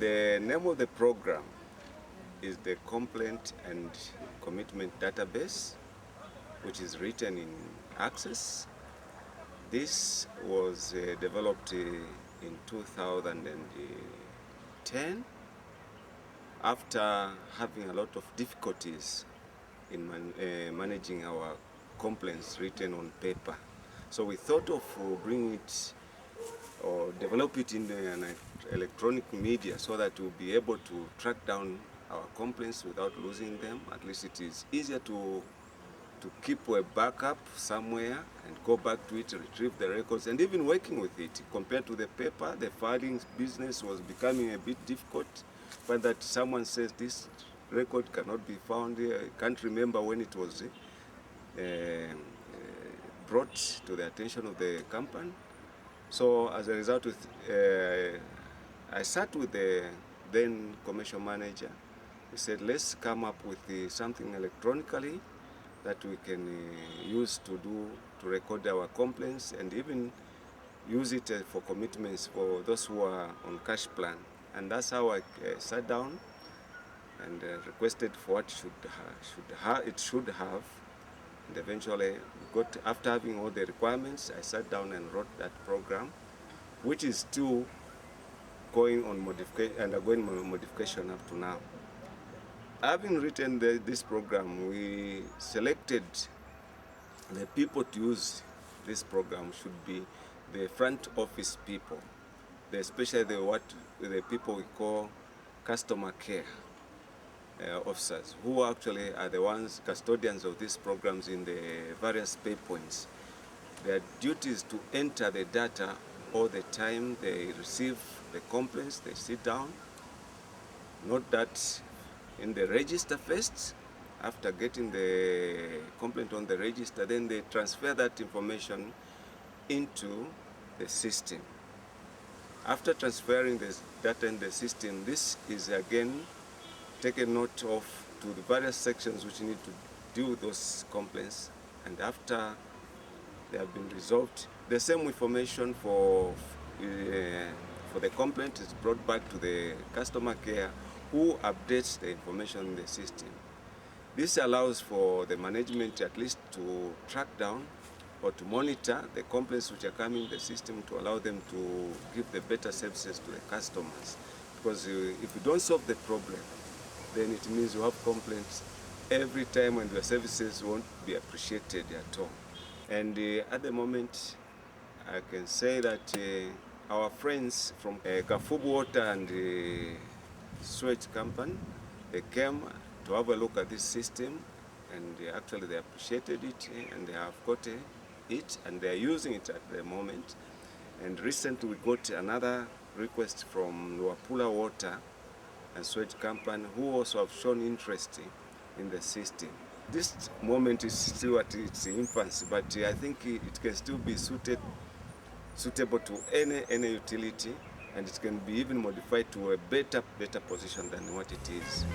The name of the program is the Complaint and Commitment Database, which is written in Access. This was developed in 2010 after having a lot of difficulties in managing our complaints written on paper. So we thought of bringing it or develop it in an electronic media so that we'll be able to track down our complaints without losing them. At least it is easier to keep a backup somewhere and go back to it, retrieve the records, and even working with it. Compared to the paper, the filing business was becoming a bit difficult. But that someone says this record cannot be found here. I can't remember when it was brought to the attention of the company. So as a result, I sat with the then commercial manager. We said, let's come up with something electronically that we can use to record our complaints and even use it for commitments for those who are on cash plan. And that's how I sat down and requested for what it should have. And eventually, after having all the requirements, I sat down and wrote that program, which is still undergoing modification up to now. Having written this program, we selected the people to use this program should be the front office people, especially the people we call customer care officers, who actually are the ones custodians of these programs in the various pay points. Their duty is to enter the data all the time they receive the complaints. They sit down, note that in the register first. After getting the complaint on the register, then they transfer that information into the system. After transferring this data in the system, this is again taken note of to the various sections which need to deal with those complaints. And after they have been resolved, the same information for the complaint is brought back to the customer care, who updates the information in the system. This allows for the management at least to track down or to monitor the complaints which are coming in the system to allow them to give the better services to the customers. Because if you don't solve the problem, then it means you have complaints every time and your services won't be appreciated at all. And at the moment, I can say that our friends from Kafubu Water and Sewage Company, they came to have a look at this system, and actually they appreciated it, and they have got it, and they are using it at the moment. And recently we got another request from Luapula Water and Sewage Company, who also have shown interest in the system. This moment is still at its infancy, but I think it can still be suitable to any utility, and it can be even modified to a better position than what it is.